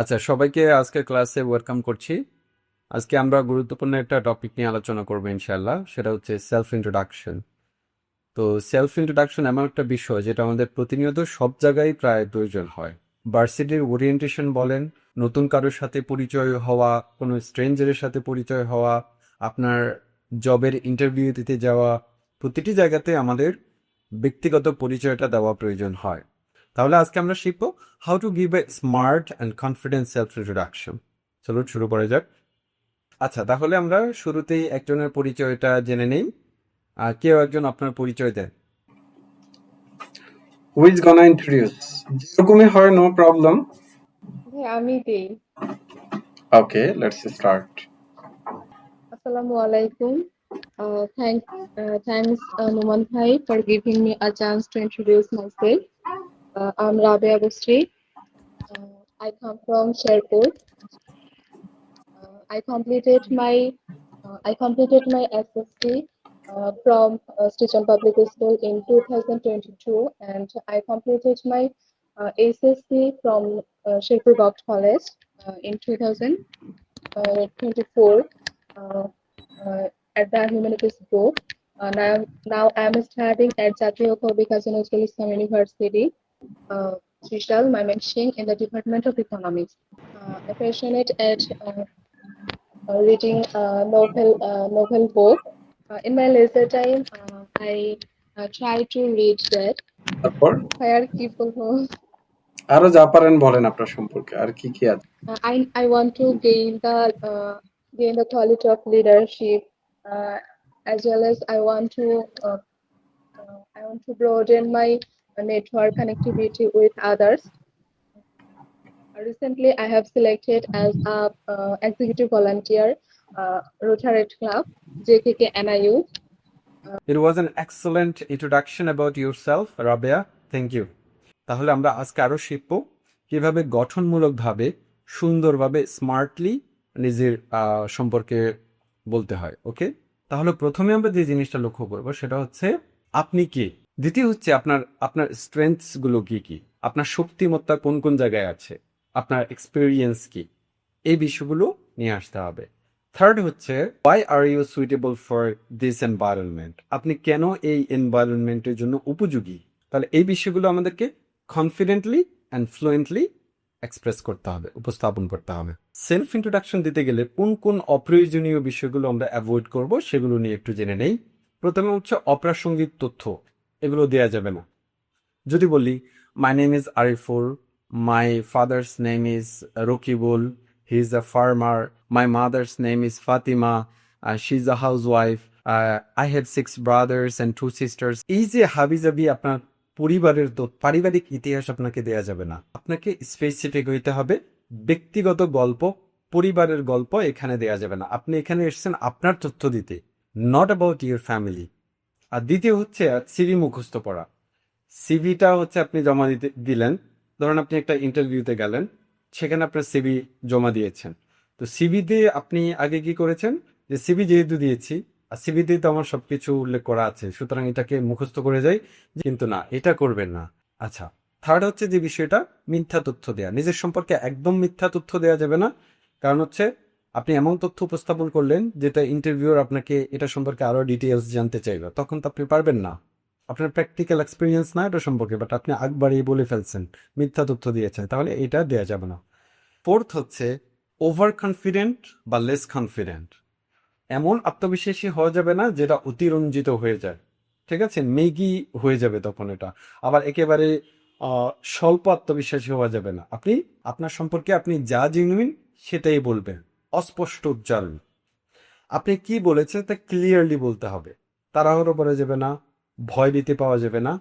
আচ্ছা, সবাইকে আজকে ক্লাসে ওয়েলকাম করছি। আজকে আমরা গুরুত্বপূর্ণ একটা টপিক নিয়ে আলোচনা করবো ইনশাআল্লাহ। সেটা হচ্ছে সেলফ ইন্ট্রোডাকশন। তো সেলফ ইন্ট্রোডাকশন এমন একটা বিষয় যেটা আমাদের প্রতিনিয়ত সব জায়গায় প্রায় প্রয়োজন হয়। ভার্সিটির ওরিয়েন্টেশন বলেন, নতুন কারোর সাথে পরিচয় হওয়া, কোনো স্ট্রেঞ্জারের সাথে পরিচয় হওয়া, আপনার জবের ইন্টারভিউ দিতে যাওয়া, প্রতিটি জায়গাতে আমাদের ব্যক্তিগত পরিচয়টা দেওয়া প্রয়োজন হয়। তাহলে আজকে আমরা শিখবো how to give a smart and confident self introduction. চলো শুরু করা যাক। আচ্ছা, তাহলে আমরা শুরুতেই একজনের পরিচয়টা জেনে নেই। কেউ একজন আপনার পরিচয় দেন। Who is gonna introduce? যেরকমই হয়, no problem. আমি দেই। Okay, let's start. Assalamu alaikum. Thanks, Numan Bhai, for giving me a chance to introduce myself. I'm Rabia Busri. I come from Sherpur. I completed my SSC from Station Public School in 2022, and I completed my SSC from Sherpur Gopt College in 2024 at the Humanities Group. Now I'm studying at Jatiyo Kavi Kazi Nazrul Islam University, Trishal, Mymensingh, in the Department of Economics. I'm passionate at reading novel book. In my leisure time, I try to read that. তারপর Fire কি বলবো? আরো যা পারেন বলেন আপনার সম্পর্কে, আর কি কি আছে? I want to gain the quality of leadership, as well as I want to broaden my network connectivity with others. Recently, I have selected as a executive volunteer, Rotaract Club, JKK NIU. It was an excellent introduction about yourself, Rabia. Thank you. তাহলে আমরা আজকে আরো শিখবো কিভাবে গঠনমূলকভাবে সুন্দরভাবে smartly নিজের সম্পর্কে বলতে হয়। ওকে, তাহলে প্রথমে আমরা যে জিনিসটা লক্ষ্য করবো সেটা হচ্ছে আপনি কে। দ্বিতীয় হচ্ছে আপনার আপনার স্ট্রেংথস গুলো কি কি, আপনার শক্তিমত্তা কোন কোন জায়গায় আছে, আপনার এক্সপিরিয়েন্স কি, এই বিষয়গুলো নিয়ে আসতে হবে। থার্ড হচ্ছে why are you suitable for this environment, আপনি কেন এই এনভায়রনমেন্টের জন্য উপযোগী। তাহলে এই বিষয়গুলো আমাদেরকে কনফিডেন্টলি অ্যান্ড ফ্লুয়েন্টলি এক্সপ্রেস করতে হবে, উপস্থাপন করতে হবে। সেলফ ইন্ট্রোডাকশন দিতে গেলে কোন কোন অপ্রয়োজনীয় বিষয়গুলো আমরা অ্যাভয়েড করব সেগুলো নিয়ে একটু জেনে নেই। প্রথমে হচ্ছে অপ্রাসঙ্গিক তথ্য, এগুলো দেওয়া যাবে না। যদি বলি my name is Ariful, my father's name is Rakibul, he is a farmer, my mother's name is Fatima, she is a house wife, I have 6 brothers and 2 sisters, এই যে হাবিজাবি আপনার পরিবারের পারিবারিক ইতিহাস আপনাকে দেয়া যাবে না। আপনাকে স্পেসিফিক হইতে হবে। ব্যক্তিগত গল্প, পরিবারের গল্প এখানে দেয়া যাবে না। আপনি এখানে এসেছেন আপনার তথ্য দিতে, নট অ্যাবাউট ইউর ফ্যামিলি। আর দ্বিতীয় হচ্ছে সিভি মুখস্থ পড়া। সিভিটা হচ্ছে আপনি জমা দিলেন, ধরুন আপনি একটা ইন্টারভিউতে গেলেন, সেখানে আপনার সিভি জমা দিয়েছেন। তো সিভি দিয়ে আপনি আগে কি করেছেন, যে সিভি যেহেতু দিয়েছি আর সিভিতে তো আমার সবকিছু উল্লেখ করা আছে, সুতরাং এটাকে মুখস্থ করে যাই, কিন্তু না, এটা করবেন না। আচ্ছা, থার্ড হচ্ছে যে বিষয়টা মিথ্যা তথ্য দেয়া, নিজের সম্পর্কে একদম মিথ্যা তথ্য দেওয়া যাবে না। কারণ হচ্ছে আপনি এমন তথ্য উপস্থাপন করলেন যেটা ইন্টারভিউর আপনাকে এটা সম্পর্কে আরো ডিটেলস জানতে চাইবে, তখন তো আপনি পারবেন না। আপনার প্র্যাকটিক্যাল এক্সপিরিয়েন্স না এটা সম্পর্কে, বাট আপনি আগ বাড়িয়ে বলে ফেলছেন, মিথ্যা তথ্য দিয়েছেন, তাহলে এটা দেওয়া যাবে না। ফোর্থ হচ্ছে ওভার কনফিডেন্ট বা লেস কনফিডেন্ট। এমন আত্মবিশ্বাসী হওয়া যাবে না যেটা অতিরঞ্জিত হয়ে যায়, ঠিক আছে, মেগি হয়ে যাবে তখন এটা। আবার একেবারে স্বল্প আত্মবিশ্বাসী হওয়া যাবে না। আপনি আপনার সম্পর্কে আপনি যা জেনুইন সেটাই বলবেন, অস্পষ্ট উচ্চারণ। আপনি কি বলেছেন তা ক্লিয়ারলি বলতে হবে, তাড়াহুড়ো করা যাবে না, ভয় দিতে পাওয়া যাবে না।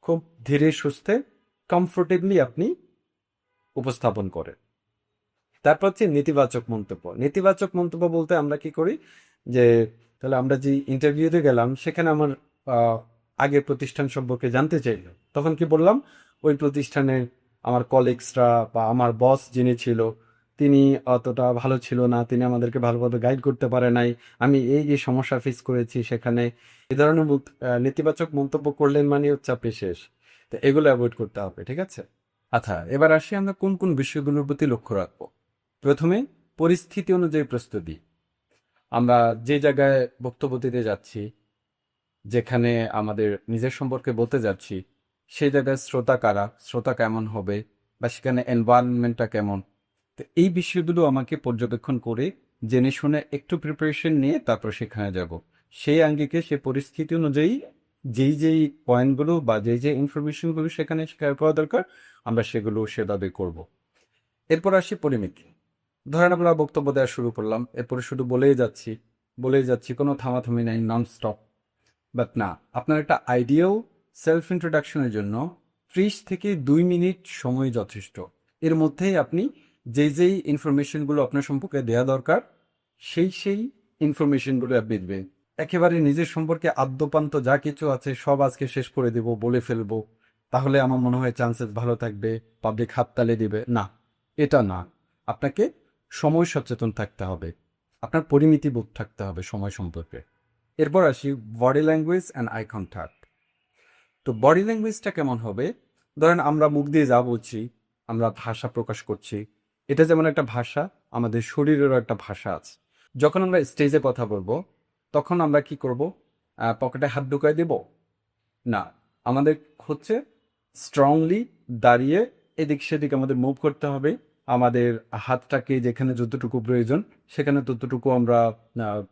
খুব ধীরে সুস্থে কমফোর্টেবলি আপনি উপস্থাপন করেন। তারপর হচ্ছে নেতিবাচক মন্তব্য। নেতিবাচক মন্তব্য বলতে আমরা কি করি, যে তাহলে আমরা যে ইন্টারভিউতে গেলাম সেখানে আমার আগের প্রতিষ্ঠান সম্পর্কে জানতে চাইলো, তখন কি বললাম, ওই প্রতিষ্ঠানে আমার কলিগসরা বা আমার বস যিনি ছিল তিনি অতটা ভালো ছিল না, তিনি আমাদেরকে ভালোভাবে গাইড করতে পারে নাই, আমি এই যে সমস্যা ফেস করেছি সেখানে, এই ধরনের নেতিবাচক মন্তব্য করলেন মানে হচ্ছে আপনি শেষ। তো এগুলো অ্যাভয়েড করতে হবে, ঠিক আছে। আচ্ছা, এবার আসি আমরা কোন কোন বিষয়গুলোর প্রতি লক্ষ্য রাখবো। প্রথমে পরিস্থিতি অনুযায়ী প্রস্তুতি। আমরা যে জায়গায় বক্তব্য দিতে যাচ্ছি, যেখানে আমাদের নিজের সম্পর্কে বলতে যাচ্ছি, সেই জায়গায় শ্রোতা কারা, শ্রোতা কেমন হবে, বা সেখানে এনভায়রনমেন্টটা কেমন। তো এই বিষয়গুলো আমাকে পর্যবেক্ষণ করে জেনে শুনে একটু প্রিপারেশন নিয়ে তারপর সেখানে যাব। সেই আঙ্গিকে সে পরিস্থিতি অনুযায়ী যেই পয়েন্টগুলো বা যেই ইনফরমেশনগুলো সেখানে শেয়ার করা দরকার, আমরা সেগুলো সেভাবে করব। এরপর আসি পরিমিতি। ধরেন আমরা বক্তব্য দেওয়া শুরু করলাম, এরপরে শুধু বলেই যাচ্ছি, কোনো থামাথামি নাই, নন স্টপ। বাট না, আপনার একটা আইডিয়াল সেলফ ইন্ট্রোডাকশনের জন্য 30 থেকে 2 মিনিট সময় যথেষ্ট। এর মধ্যেই আপনি যেই ইনফরমেশনগুলো আপনার সম্পর্কে দেওয়া দরকার, সেই ইনফরমেশনগুলো আপনি দেবেন। একেবারে নিজের সম্পর্কে আদ্যপান্ত যা কিছু আছে সব আজকে শেষ করে দেব, বলে ফেলবো, তাহলে আমার মনে হয় চান্সেস ভালো থাকবে, পাবলিক হাততালি দিবে। না, এটা না। আপনাকে সময় সচেতন থাকতে হবে, আপনার পরিমিতি বোধ থাকতে হবে সময় সম্পর্কে। এরপর আসি body language and eye contact. তো বডি ল্যাঙ্গুয়েজটা কেমন হবে? ধরেন আমরা মুখ দিয়ে যা বলছি, আমরা ভাষা প্রকাশ করছি, এটা যেমন একটা ভাষা, আমাদের শরীরেরও একটা ভাষা আছে। যখন আমরা স্টেজে কথা বলবো, তখন আমরা কি করব? পকেটে হাত ঢুকাই দেব? না, আমাদের হচ্ছে স্ট্রংলি দাঁড়িয়ে এদিক সেদিক আমাদের মুভ করতে হবে। আমাদের হাতটাকে যেখানে যতটুকু প্রয়োজন সেখানে ততটুকু আমরা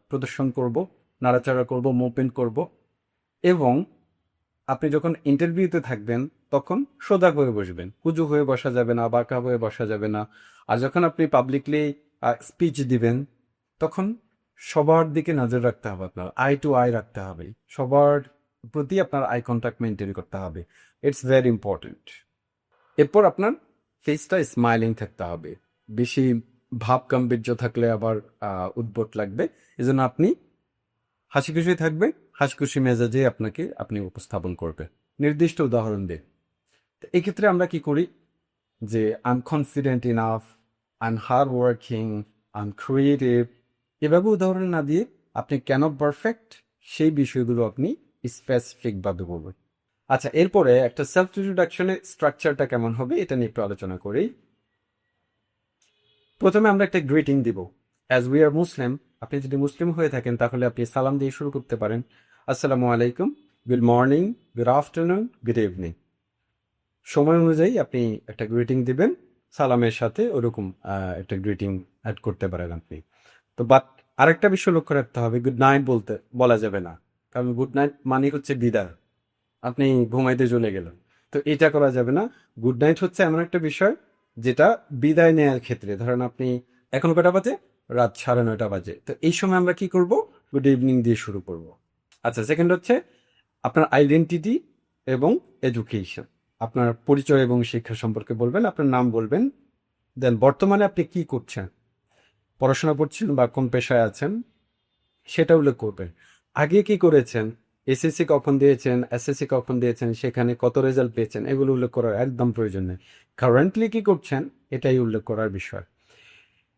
প্রদর্শন করব, নাড়াচাড়া করব, মুভমেন্ট করব। এবং আপনি যখন ইন্টারভিউতে থাকবেন তখন সোজা হয়ে বসবেন, কুজু হয়ে বসা যাবে না, বাঁকা হয়ে বসা যাবে না। আর যখন আপনি পাবলিকলি স্পিচ দিবেন, তখন সবার দিকে নজর রাখতে হবে, আপনার আই টু আই রাখতে হবে, সবার প্রতি আপনার আই কন্ট্যাক্ট মেনটেন করতে হবে। It's very important. এরপর আপনার ফেসটা স্মাইলিং থাকতে হবে। বেশি ভাব গাম্ভীর্য থাকলে আবার উদ্ভট লাগবে। এজন্য আপনি হাসি খুশি থাকবে, হাসি খুশি মেজাজে আপনি উপস্থাপন করবে। নির্দিষ্ট উদাহরণ দিয়ে, তো এক্ষেত্রে আমরা কি করি যে I am confident enough, I am hard working, I am creative, এভাবে উদাহরণ না দিয়ে আপনি কেন পারফেক্ট সেই বিষয়গুলো আপনি স্পেসিফিকভাবে বলবেন। আচ্ছা, এরপরে একটা সেলফ ইন্ট্রোডাকশনের স্ট্রাকচারটা কেমন হবে এটা নিয়ে একটু আলোচনা করি। প্রথমে আমরা একটা গ্রিটিং দিব। অ্যাজ উই আর মুসলিম, আপনি যদি মুসলিম হয়ে থাকেন তাহলে আপনি সালাম দিয়ে শুরু করতে পারেন। আসসালামু আলাইকুম, good morning, good afternoon, good evening. সময় অনুযায়ী আপনি একটা গ্রিটিং দিবেন, সালামের সাথে ওরকম একটা গ্রিটিং অ্যাড করতে পারেন আপনি। তো বাট আরেকটা বিষয় লক্ষ্য রাখতে হবে, গুড নাইট বলা যাবে না, কারণ গুড নাইট মানে হচ্ছে বিদায়, আপনি ঘুমাইতে চলে গেলেন, তো এটা করা যাবে না। গুড নাইট হচ্ছে এমন একটা বিষয় যেটা বিদায় নেওয়ার ক্ষেত্রে, ধরেন আপনি এখন কটা বাজে, রাত 9:30 বাজে, তো এই সময় আমরা কি করব, গুড ইভিনিং দিয়ে শুরু করব। আচ্ছা, সেকেন্ড হচ্ছে আপনার আইডেন্টিটি এবং এডুকেশন, আপনার পরিচয় এবং শিক্ষা সম্পর্কে বলবেন, আপনার নাম বলবেন, দেন বর্তমানে আপনি কি করছেন, পড়াশোনা করছেন বা কোন পেশায় আছেন সেটা উল্লেখ করবেন। আগে কি করেছেন, এসএসসি কখন দিয়েছেন, এসএসসি কখন দিয়েছেন, সেখানে কত রেজাল্ট পেয়েছেন, এগুলো উল্লেখ করার একদম প্রয়োজন নেই। কারেন্টলি কি করছেন এটাই উল্লেখ করার বিষয়।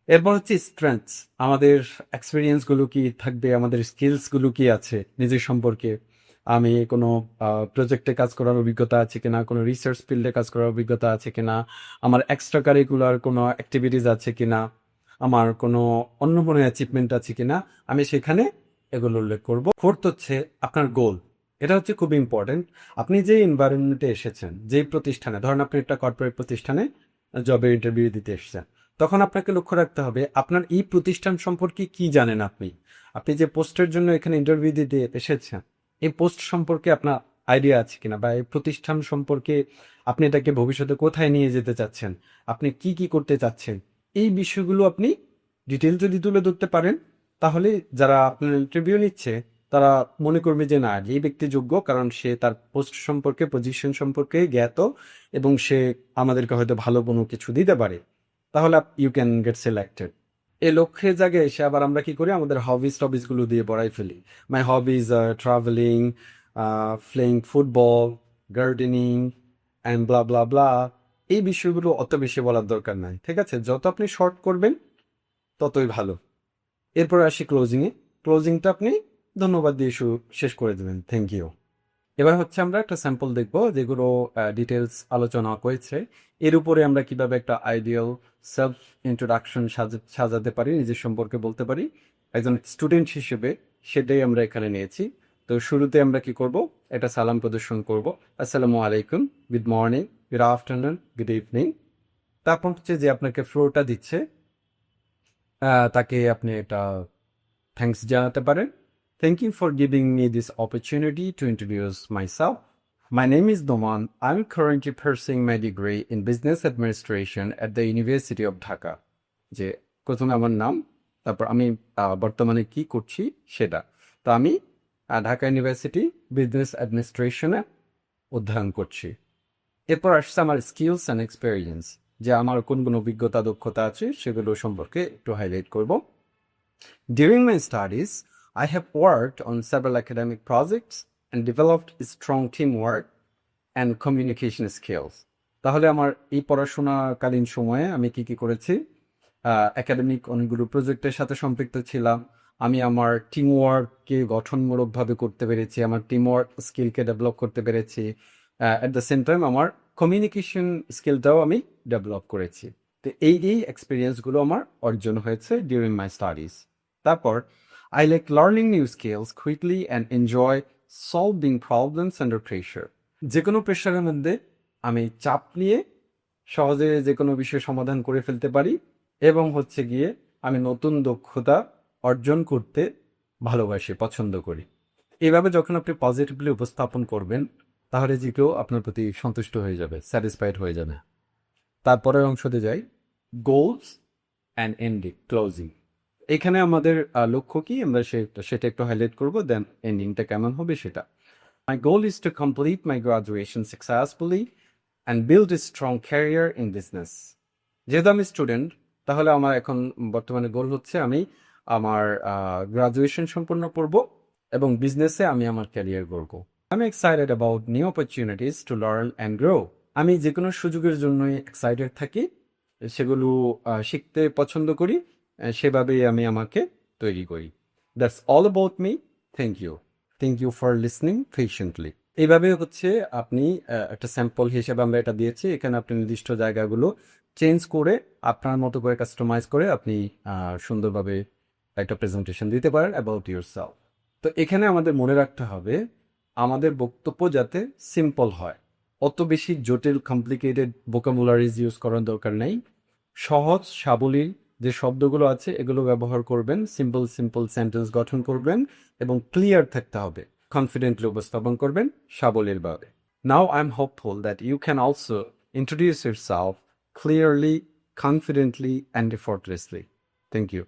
এরপর হচ্ছে স্ট্রেংথস, আমাদের এক্সপিরিয়েন্সগুলো কি থাকবে, আমাদের স্কিলসগুলো কি আছে নিজের সম্পর্কে। আমি কোনো প্রজেক্টে কাজ করার অভিজ্ঞতা আছে কিনা, কোনো রিসার্চ ফিল্ডে কাজ করার অভিজ্ঞতা আছে কিনা, আমার এক্সট্রা কারিকুলার কোনো অ্যাক্টিভিটিস আছে কিনা, আমার কোনো অন্য কোনো অ্যাচিভমেন্ট আছে কিনা, আমি সেখানে এগুলো উল্লেখ করব। ফোর্থ হচ্ছে আপনার গোল। এটা হচ্ছে খুব ইম্পর্টেন্ট। আপনি যে এনভায়রনমেন্টে এসেছেন, যেই প্রতিষ্ঠানে, ধরেন আপনি একটা কর্পোরেট প্রতিষ্ঠানে জবের ইন্টারভিউ দিতে এসেছেন, তখন আপনাকে লক্ষ্য রাখতে হবে আপনার এই প্রতিষ্ঠান সম্পর্কে কি জানেন। আপনি যে পোস্টের জন্য এখানে ইন্টারভিউ দিতে এসেছেন, এই পোস্ট সম্পর্কে আপনার আইডিয়া আছে কিনা, বা এই প্রতিষ্ঠান সম্পর্কে আপনি এটাকে ভবিষ্যতে কোথায় নিয়ে যেতে চাচ্ছেন, আপনি কি কি করতে চাচ্ছেন, এই বিষয়গুলো আপনি ডিটেল যদি তুলে ধরতে পারেন, তাহলে যারা আপনার ইন্টারভিউ নিচ্ছে তারা মনে করবে যে না, এই ব্যক্তি যোগ্য, কারণ সে তার পোস্ট সম্পর্কে, পজিশন সম্পর্কে জ্ঞাত, এবং সে আমাদেরকে হয়তো ভালো কোনো কিছু দিতে পারে, তাহলে ইউ ক্যান গেট সিলেক্টেড। এই লক্ষ্যের জায়গায় এসে আবার আমরা কি করি, আমাদের হবিসগুলো দিয়ে বড়াই ফেলি। My hobbies are travelling, playing football, gardening and blah blah blah. এই বিষয়গুলো অত বেশি বলার দরকার নাই, ঠিক আছে? যত আপনি শর্ট করবেন ততই ভালো। এরপর আসি ক্লোজিংয়ে। ক্লোজিংটা আপনি ধন্যবাদ দিয়ে শেষ করে দেবেন, থ্যাংক ইউ। এবার হচ্ছে আমরা একটা স্যাম্পল দেখব যেগুলো ডিটেলস আলোচনা হয়েছে। এর উপরে আমরা কিভাবে একটা আইডিয়াল সেলফ ইন্ট্রোডাকশন সাজাতে পারি, নিজের সম্পর্কে বলতে পারি একজন স্টুডেন্ট হিসেবে, সেটাই আমরা এখানে নিয়েছি। তো শুরুতে আমরা কি করব, এটা সালাম প্রদর্শন করব। আসসালামু আলাইকুম, good morning, good afternoon, good evening. তারপর হচ্ছে যে আপনাকে ফ্লোরটা দিচ্ছে, তাকে আপনি এটা থ্যাঙ্কস জানাতে পারেন। Thank you for giving me this opportunity to introduce myself. My name is Noman. I'm currently pursuing my degree in Business Administration at the University of Dhaka. যে প্রথমে আমার নাম, তারপর আমি বর্তমানে কি করছি সেটা। তো আমি ঢাকা ইউনিভার্সিটি বিজনেস অ্যাডমিনিস্ট্রেশনে অধ্যয়ন করছি। এরপর আসছে আমার স্কিলস অ্যান্ড এক্সপেরিয়েন্স, যে আমার কোন কোন অভিজ্ঞতা দক্ষতা আছে সেগুলো সম্পর্কে একটু হাইলাইট করব। During my studies, I have worked on several academic projects and developed strong teamwork and communication skills. তাহলে আমার এই পড়াশোনাকালীন সময়ে আমি কি কি করেছি? একাডেমিক অনেকগুলো প্রজেক্টের সাথে সম্পৃক্ত ছিলাম। আমি আমার টিমওয়ার্ককে গঠনমূলকভাবে করতে পেরেছি, আমার টিমওয়ার্ক স্কিলকে ডেভেলপ করতে পেরেছি। অ্যাট দ্য সেম টাইম আমার কমিউনিকেশন স্কিলটাও আমি ডেভেলপ করেছি। তো এই এক্সপিরিয়েন্সগুলো আমার অর্জন হয়েছে ডিউরিং মাই স্টাডিজ। তারপর I like learning new skills quickly and enjoy solving problems under pressure. যে কোনো প্রেশারের মধ্যে আমি চাপ নিয়ে সহজে যে কোনো বিষয় সমাধান করে ফেলতে পারি, এবং হচ্ছে গিয়ে আমি নতুন দক্ষতা অর্জন করতে ভালোবাসি, পছন্দ করি। এভাবে যখন আপনি পজিটিভলি উপস্থাপন করবেন, তাহলে যে কেউ আপনার প্রতি সন্তুষ্ট হয়ে যাবে, স্যাটিসফাইড হয়ে যাবে। তারপরের অংশতে যাই, গোলস অ্যান্ড এন্ডিং, ক্লোজিং। এখানে আমাদের লক্ষ্য কি, আমরা সেটা একটু হাইলাইট করবো, দেন এন্ডিংটা কেমন হবে সেটা। My goal is to complete my graduation successfully and build a strong career in business. যেহেতু আমি স্টুডেন্ট, তাহলে আমার এখন বর্তমানে গোল হচ্ছে আমি আমার গ্রাজুয়েশন সম্পূর্ণ করব এবং বিজনেসে আমি আমার ক্যারিয়ার গড়ব। আমি excited about new opportunities to learn and grow. আমি যে কোনো সুযোগের জন্যই এক্সাইটেড থাকি, সেগুলো শিখতে পছন্দ করি, সেভাবেই আমি আমাকে তৈরি করি। That's all about me. Thank you for listening patiently. এইভাবে হচ্ছে আপনি একটা স্যাম্পল হিসেবে আমরা এটা দিয়েছি, এখানে আপনি নির্দিষ্ট জায়গাগুলো চেঞ্জ করে আপনার মতো করে কাস্টমাইজ করে আপনি সুন্দরভাবে একটা প্রেজেন্টেশন দিতে পারেন অ্যাবাউট ইউর সেলফ। তো এখানে আমাদের মনে রাখতে হবে, আমাদের বক্তব্য যাতে সিম্পল হয়, অত বেশি জটিল কমপ্লিকেটেড ভোকাবুলারিজ ইউজ করার দরকার নেই। সহজ সাবলীল যে শব্দগুলো আছে এগুলো ব্যবহার করবেন, সিম্পল সেন্টেন্স গঠন করবেন এবং ক্লিয়ার থাকতে হবে, কনফিডেন্টলি উপস্থাপন করবেন সাবলীলভাবে। Now I am hopeful that you can also introduce yourself clearly, confidently, and effortlessly. Thank you.